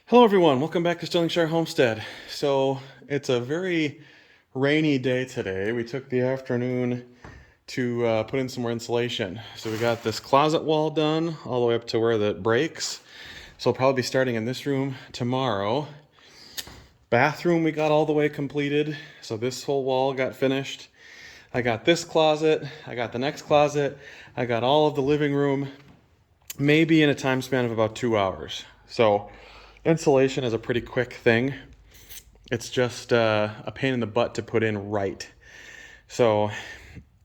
Hello everyone, welcome back to Stirlingshire Homestead. So it's a very rainy day today. We took the afternoon to put in some more insulation. So we got this closet wall done all the way up to where it breaks. So we'll probably be starting in this room tomorrow. Bathroom we got all the way completed. So this whole wall got finished. I got this closet, I got the next closet, I got all of the living room, maybe in a time span of about 2 hours. So insulation is a pretty quick thing. It's just a pain in the butt to put in right. So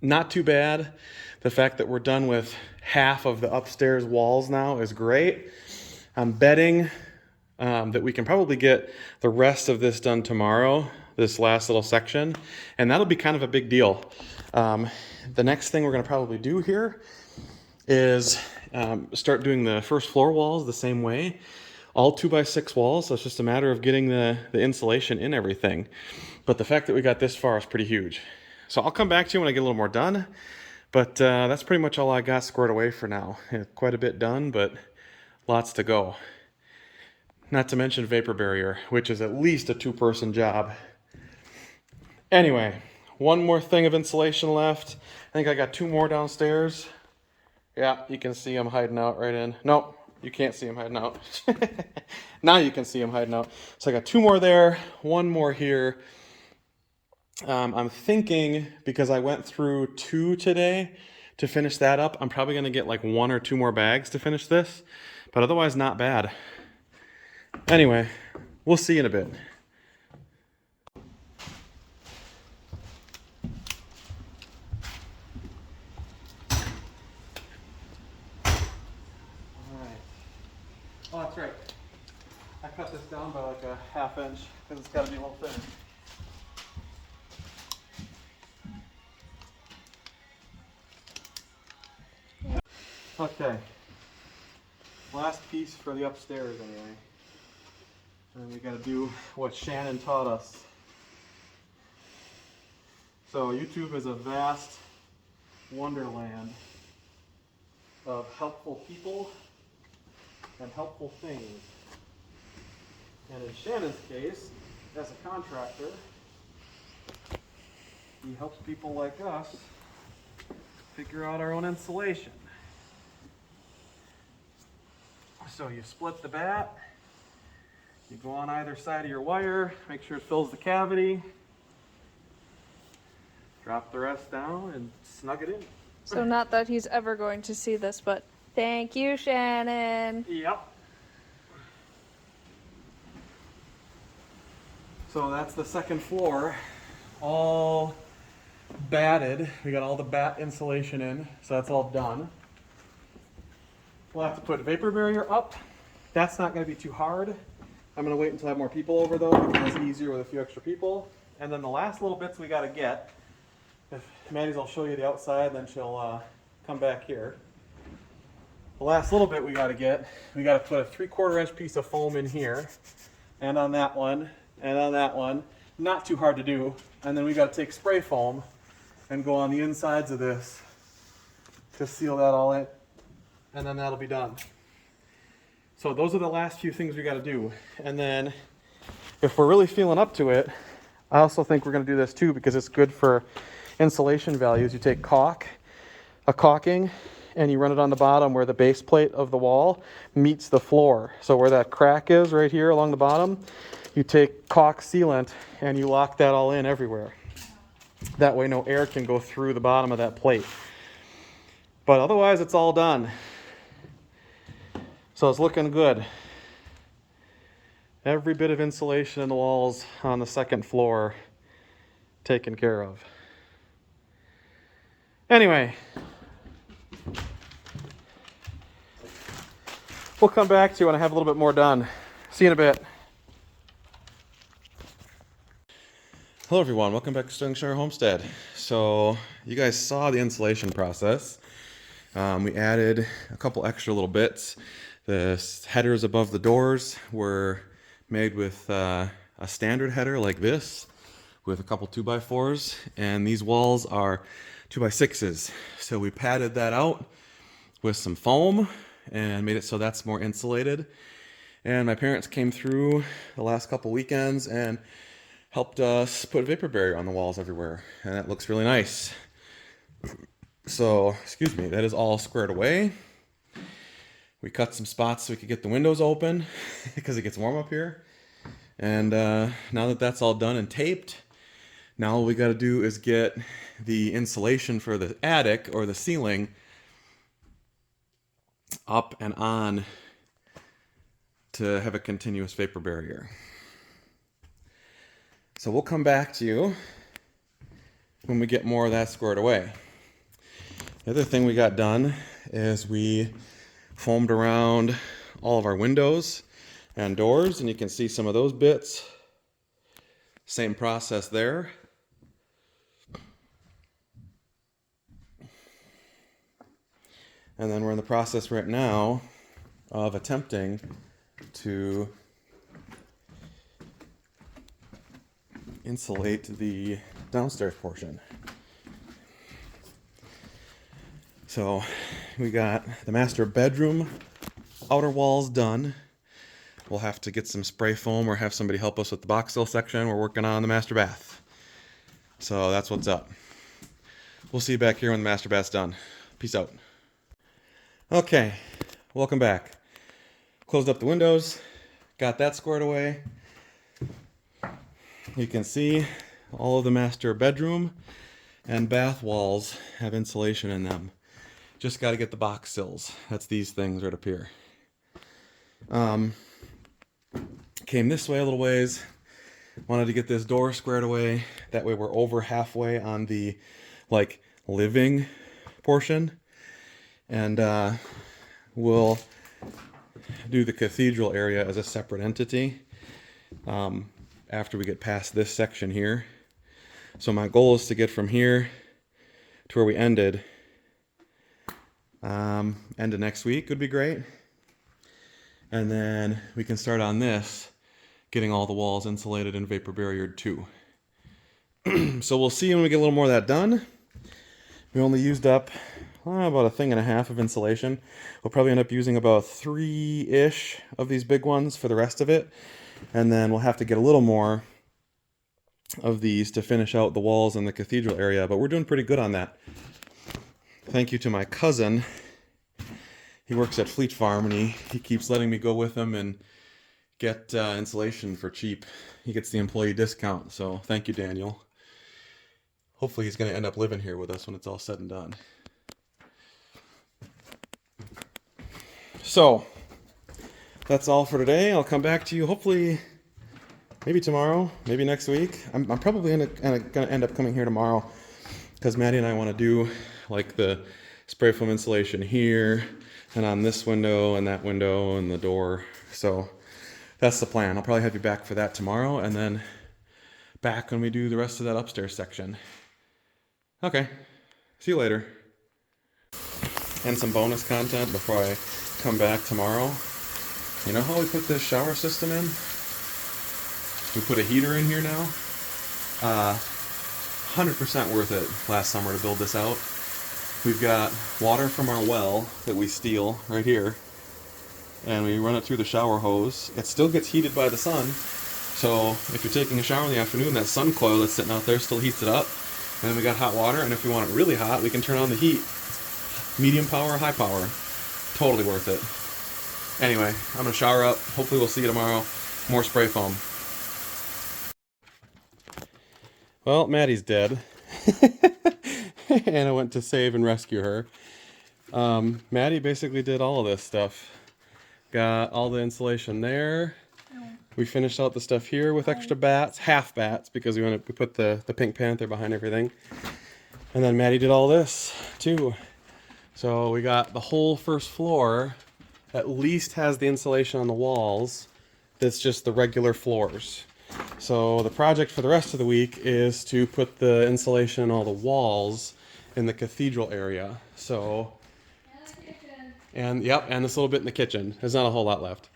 not too bad. The fact that we're done with half of the upstairs walls now is great. I'm betting that we can probably get the rest of this done tomorrow, this last little section, and that'll be kind of a big deal. The next thing we're going to probably do here is start doing the first floor walls the same way. All 2x6 walls, so it's just a matter of getting the insulation in everything. But the fact that we got this far is pretty huge. So I'll come back to you when I get a little more done, but that's pretty much all I got squared away for now. Quite a bit done, but lots to go. Not to mention vapor barrier, which is at least a two-person job. Anyway, one more thing of insulation left. I think I got two more downstairs. Yeah, you can see them hiding out right in. Nope. You can't see them hiding out. Now you can see them hiding out. So I got two more there, one more here. I'm thinking, because I went through two today to finish that up, I'm probably going to get like one or two more bags to finish this. But otherwise, not bad. Anyway, we'll see in a bit. Oh, that's right. I cut this down by like a ½ inch because it's got to be a little thin. Okay. Last piece for the upstairs anyway. And we got to do what Shannon taught us. So YouTube is a vast wonderland of helpful people and helpful things. And in Shannon's case, as a contractor, he helps people like us figure out our own insulation. So you split the bat, you go on either side of your wire, make sure it fills the cavity, drop the rest down and snug it in. So not that he's ever going to see this, but thank you, Shannon. Yep. So that's the second floor, all batted. We got all the bat insulation in, so that's all done. We'll have to put vapor barrier up. That's not going to be too hard. I'm going to wait until I have more people over though, because it's easier with a few extra people. And then the last little bits we got to get, if Maddie's will show you the outside, then she'll come back here. The last little bit we got to get, we got to put a 3/4 inch piece of foam in here, and on that one, and on that one. Not too hard to do. And then we got to take spray foam and go on the insides of this to seal that all in, and then that'll be done. So those are the last few things we got to do. And then if we're really feeling up to it, I also think we're going to do this too because it's good for insulation values. You take a caulking, and you run it on the bottom where the base plate of the wall meets the floor. So where that crack is right here along the bottom, you take caulk sealant and you lock that all in everywhere. That way no air can go through the bottom of that plate. But otherwise it's all done. So it's looking good. Every bit of insulation in the walls on the second floor taken care of. Anyway, we'll come back to you when I have a little bit more done. See you in a bit. Hello everyone, welcome back to Stirlingshire Homestead. So you guys saw the insulation process. We added a couple extra little bits. The headers above the doors were made with a standard header like this with a couple 2x4s, and these walls are 2x6s. So we padded that out with some foam and made it so that's more insulated. And my parents came through the last couple weekends and helped us put vapor barrier on the walls everywhere. And that looks really nice. So, excuse me, that is all squared away. We cut some spots so we could get the windows open because it gets warm up here. And now that that's all done and taped, now all we got to do is get the insulation for the attic or the ceiling up and on to have a continuous vapor barrier. So we'll come back to you when we get more of that squared away. The other thing we got done is we foamed around all of our windows and doors, and you can see some of those bits. Same process there. And then we're in the process right now of attempting to insulate the downstairs portion. So we got the master bedroom outer walls done. We'll have to get some spray foam or have somebody help us with the box seal section. We're working on the master bath. So that's what's up. We'll see you back here when the master bath's done. Peace out. Okay, welcome back. Closed up the windows, got that squared away. You can see all of the master bedroom and bath walls have insulation in them. Just got to get the box sills. That's these things right up here. Came this way a little ways. Wanted to get this door squared away. That way we're over halfway on the living portion. And we'll do the cathedral area as a separate entity after we get past this section here. So my goal is to get from here to where we ended. End of next week would be great. And then we can start on this, getting all the walls insulated and vapor barriered too. So we'll see when we get a little more of that done. We only used up about 1.5 things of insulation. We'll probably end up using about 3-ish of these big ones for the rest of it. And then we'll have to get a little more of these to finish out the walls in the cathedral area. But we're doing pretty good on that. Thank you to my cousin. He works at Fleet Farm, and he keeps letting me go with him and get insulation for cheap. He gets the employee discount. So thank you, Daniel. Hopefully he's going to end up living here with us when it's all said and done. So, that's all for today. I'll come back to you hopefully maybe tomorrow, maybe next week. I'm probably going to end up coming here tomorrow because Maddie and I want to do the spray foam insulation here and on this window and that window and the door. So that's the plan. I'll probably have you back for that tomorrow and then back when we do the rest of that upstairs section. Okay, see you later. And some bonus content before I come back tomorrow. You know how we put this shower system in? We put a heater in here now. 100% worth it last summer to build this out. We've got water from our well that we steal right here, and we run it through the shower hose. It still gets heated by the sun, so if you're taking a shower in the afternoon, that sun coil that's sitting out there still heats it up. And then we got hot water, and if we want it really hot, we can turn on the heat. Medium power, high power. Totally worth it. Anyway, I'm going to shower up. Hopefully we'll see you tomorrow. More spray foam. Well, Maddie's dead. And I went to save and rescue her. Maddie basically did all of this stuff. Got all the insulation there. We finished out the stuff here with extra bats, half bats, because we put the Pink Panther behind everything. And then Maddie did all this too. So we got the whole first floor at least has the insulation on the walls. That's just the regular floors. So the project for the rest of the week is to put the insulation on all the walls in the cathedral area. So, and yep, and this little bit in the kitchen. There's not a whole lot left,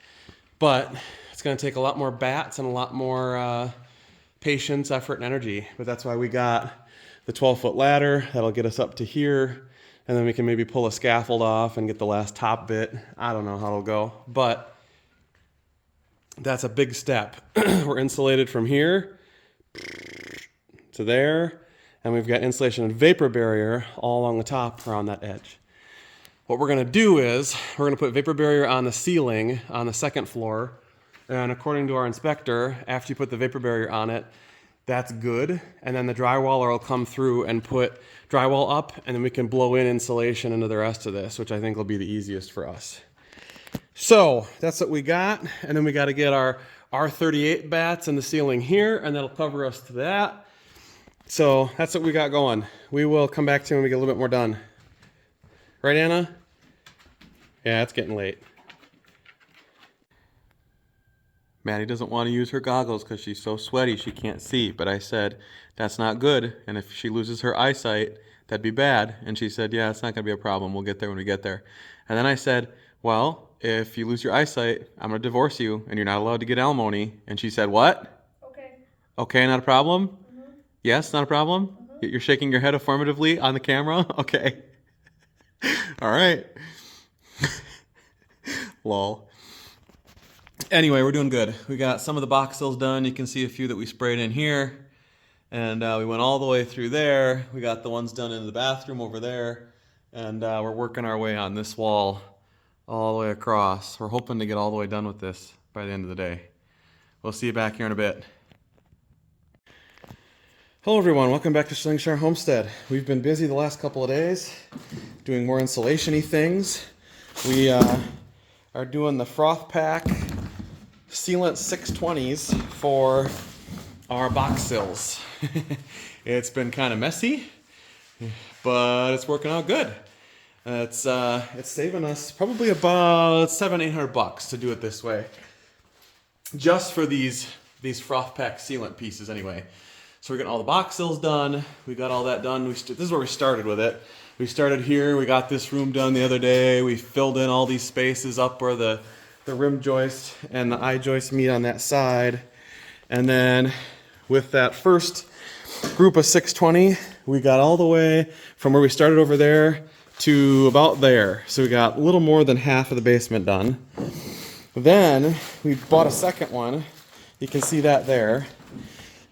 but it's going to take a lot more bats and a lot more patience, effort, and energy. But that's why we got the 12-foot ladder. That'll get us up to here, and then we can maybe pull a scaffold off and get the last top bit. I don't know how it'll go, but That's a big step. We're insulated from here to there, and we've got insulation and vapor barrier all along the top around that edge. What we're gonna do is we're gonna put vapor barrier on the ceiling on the second floor, and according to our inspector, after you put the vapor barrier on it, that's good, and then the drywaller will come through and put drywall up, and then we can blow in insulation into the rest of this, which I think will be the easiest for us. So that's what we got, and then we got to get our R38 bats in the ceiling here, and that'll cover us to that. So that's what we got going. We will come back to you when we get a little bit more done. Right, Anna? Yeah, it's getting late. Maddie doesn't want to use her goggles because she's so sweaty she can't see. But I said, that's not good. And if she loses her eyesight, that'd be bad. And she said, yeah, it's not going to be a problem. We'll get there when we get there. And then I said, well, if you lose your eyesight, I'm going to divorce you and you're not allowed to get alimony. And she said, what? Okay. Okay, not a problem? Mm-hmm. Yes, not a problem? Mm-hmm. You're shaking your head affirmatively on the camera? Okay. All right. Lol. Anyway, we're doing good. We got some of the box sills done. You can see a few that we sprayed in here. And we went all the way through there. We got the ones done in the bathroom over there. And we're working our way on this wall all the way across. We're hoping to get all the way done with this by the end of the day. We'll see you back here in a bit. Hello everyone, welcome back to Slingshire Homestead. We've been busy the last couple of days doing more insulation-y things. We are doing the froth pack sealant 620s for our box sills. It's been kind of messy, but it's working out good. It's saving us probably about $700-800 to do it this way, just for these froth pack sealant pieces anyway. So we're getting all the box sills done. We got all that done. This is where we started with it. We started here. We got this room done the other day. We filled in all these spaces up where the rim joist and the eye joist meet on that side. And then with that first group of 620, we got all the way from where we started over there to about there. So we got a little more than half of the basement done. Then we bought a second one. You can see that there.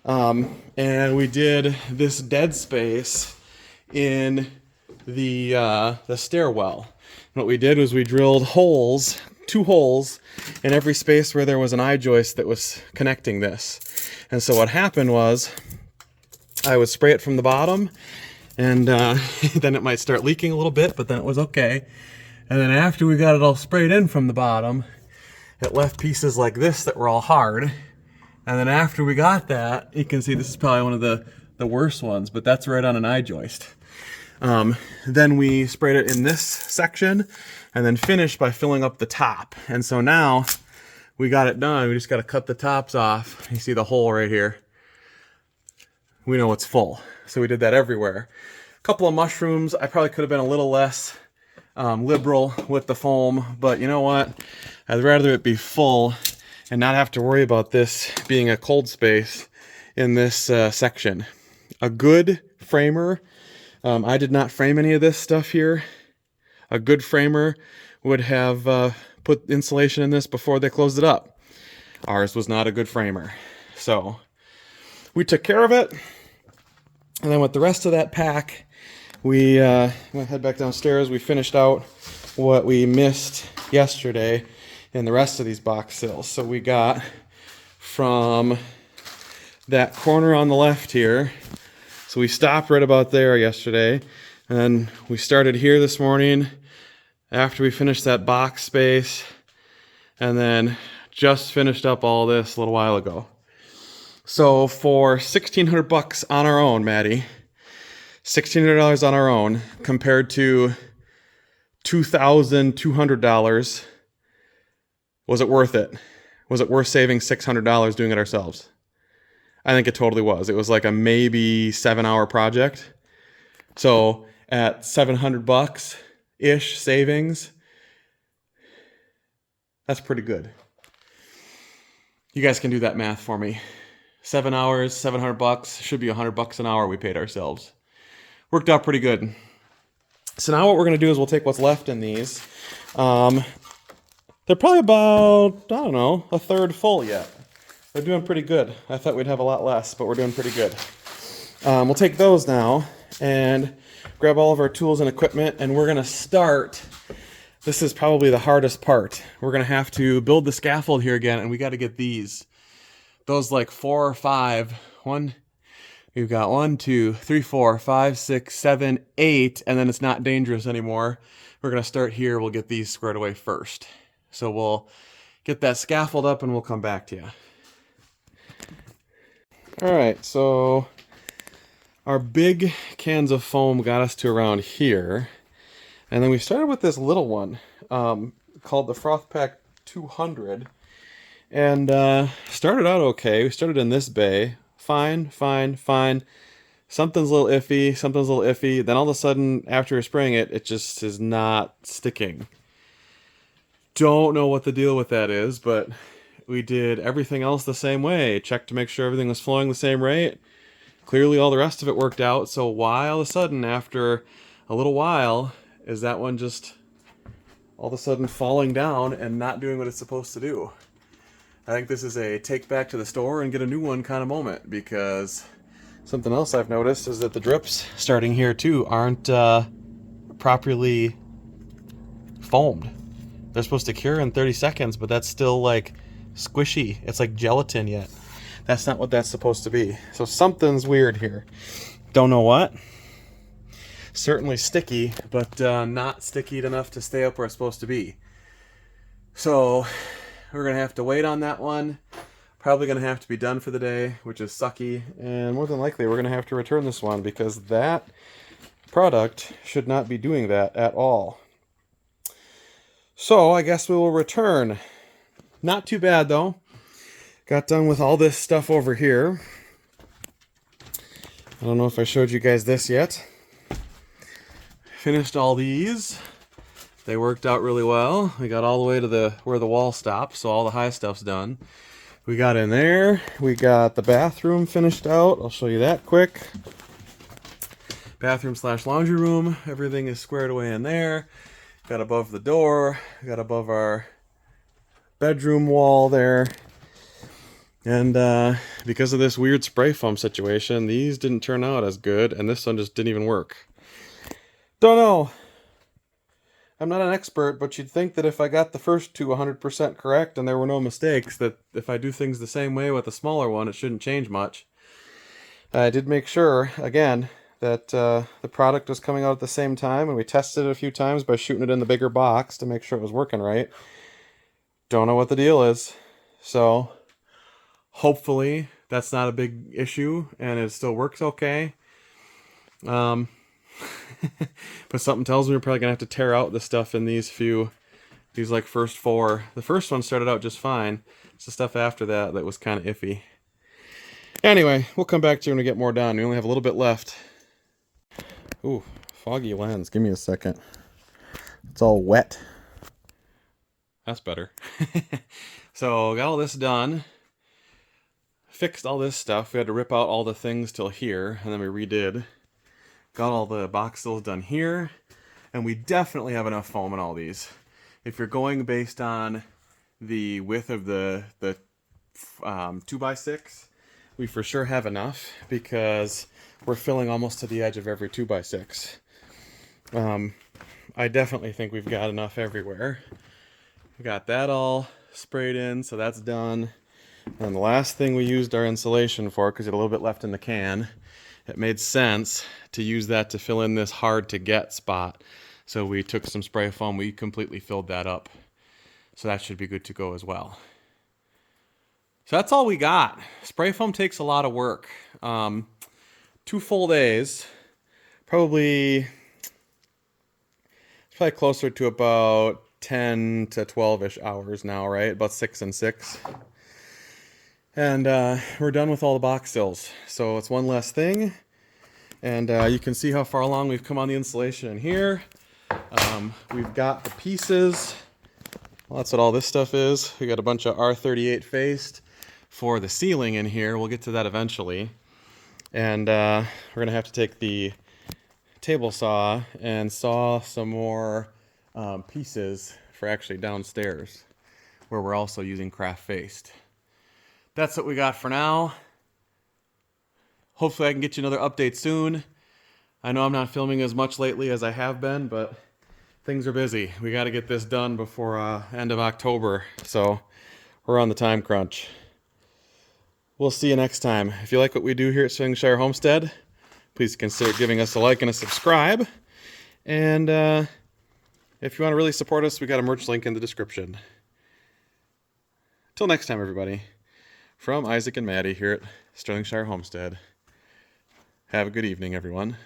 And we did this dead space in the stairwell. And what we did was we drilled holes, 2 holes in every space where there was an eye joist that was connecting this. And so what happened was I would spray it from the bottom, and then it might start leaking a little bit, but then it was okay. And then after we got it all sprayed in from the bottom, it left pieces like this that were all hard. And then after we got that, you can see this is probably one of the worst ones, but that's right on an eye joist. Then we sprayed it in this section and then finished by filling up the top. And so now we got it done. We just got to cut the tops off. You see the hole right here. We know it's full. So we did that everywhere. A couple of mushrooms. I probably could have been a little less liberal with the foam, but you know what? I'd rather it be full and not have to worry about this being a cold space in this section. A good framer, I did not frame any of this stuff here. A good framer would have put insulation in this before they closed it up. Ours was not a good framer. So we took care of it. And then with the rest of that pack, we went head back downstairs. We finished out what we missed yesterday in the rest of these box sills. So we got from that corner on the left here. So we stopped right about there yesterday. And then we started here this morning after we finished that box space. And then just finished up all this a little while ago. So for $1,600 on our own, Maddie, $1,600 on our own compared to $2,200, was it worth it? Was it worth saving $600 doing it ourselves? I think it totally was. It was like a maybe 7-hour project. So at $700-ish savings, that's pretty good. You guys can do that math for me. 7 hours, $700, should be $100 an hour we paid ourselves. Worked out pretty good. So now what we're going to do is we'll take what's left in these. There's They're probably about, I don't know, a third full yet. They're doing pretty good. I thought we'd have a lot less, but we're doing pretty good. We'll take those now and grab all of our tools and equipment, and we're gonna start. This is probably the hardest part. We're gonna have to build the scaffold here again, and we gotta get those like 4 or 5. We've got 1, 2, 3, 4, 5, 6, 7, 8, and then it's not dangerous anymore. We're gonna start here. We'll get these squared away first. So we'll get that scaffold up and we'll come back to you. All right, so our big cans of foam got us to around here. And then we started with this little one called the Froth Pack 200. And started out okay. We started in this bay. Fine. Something's a little iffy. Then all of a sudden, after we're spraying it, it just is not sticking. Don't know what the deal with that is, but we did everything else the same way. Checked to make sure everything was flowing the same rate. Clearly all the rest of it worked out. So why all of a sudden, after a little while, is that one just all of a sudden falling down and not doing what it's supposed to do? I think this is a take back to the store and get a new one kind of moment, because something else I've noticed is that the drips starting here too aren't properly foamed. They're supposed to cure in 30 seconds, but that's still like squishy. It's like gelatin yet. That's not what that's supposed to be. So something's weird here. Don't know what. Certainly sticky, but not sticky enough to stay up where it's supposed to be. So we're going to have to wait on that one. Probably going to have to be done for the day, which is sucky. And more than likely, we're going to have to return this one because that product should not be doing that at all. So I guess we will return. Not too bad, though. Got done with all this stuff over here. I don't know if I showed you guys this yet. Finished all these. They worked out really well. We got all the way to where the wall stops, so all the high stuff's done. We got in there. We got the bathroom finished out. I'll show you that quick. Bathroom / laundry room. Everything is squared away in there. Got above the door. Got above our bedroom wall there. And because of this weird spray foam situation, these didn't turn out as good, and this one just didn't even work. Don't know. I'm not an expert, but you'd think that if I got the first two 100% correct and there were no mistakes, that if I do things the same way with the smaller one, it shouldn't change much. I did make sure, again, that the product was coming out at the same time, and we tested it a few times by shooting it in the bigger box to make sure it was working right. Don't know what the deal is. So hopefully that's not a big issue and it still works okay. But something tells me we're probably gonna have to tear out the stuff in these like first 4. The first one started out just fine. It's the stuff after that that was kind of iffy. Anyway, we'll come back to you when we get more done. We only have a little bit left. Ooh, foggy lens. Give me a second. It's all wet. That's better. So got all this done. Fixed all this stuff. We had to rip out all the things till here, and then we redid. Got all the box sills done here, and we definitely have enough foam in all these. If you're going based on the width of the 2x6, we for sure have enough because we're filling almost to the edge of every 2x6. I definitely think we've got enough everywhere. We got that all sprayed in, so that's done. And the last thing we used our insulation for, because it had a little bit left in the can, it made sense to use that to fill in this hard to get spot. So we took some spray foam, we completely filled that up. So that should be good to go as well. So that's all we got. Spray foam takes a lot of work. 2 full days, it's probably closer to about 10 to 12-ish hours now, right? About 6 and 6. And we're done with all the box sills. So it's one less thing. And you can see how far along we've come on the insulation in here. We've got the pieces. Well, that's what all this stuff is. We got a bunch of R38 faced for the ceiling in here. We'll get to that eventually. And we're going to have to take the table saw and saw some more pieces for actually downstairs. where we're also using craft faced. That's what we got for now. Hopefully I can get you another update soon. I know I'm not filming as much lately as I have been, but things are busy. We got to get this done before end of October, so we're on the time crunch. We'll see you next time. If you like what we do here at Sterlingshire Homestead, please consider giving us a like and a subscribe. And if you want to really support us, we got a merch link in the description. Till next time, everybody. From Isaac and Maddie here at Sterlingshire Homestead. Have a good evening, everyone.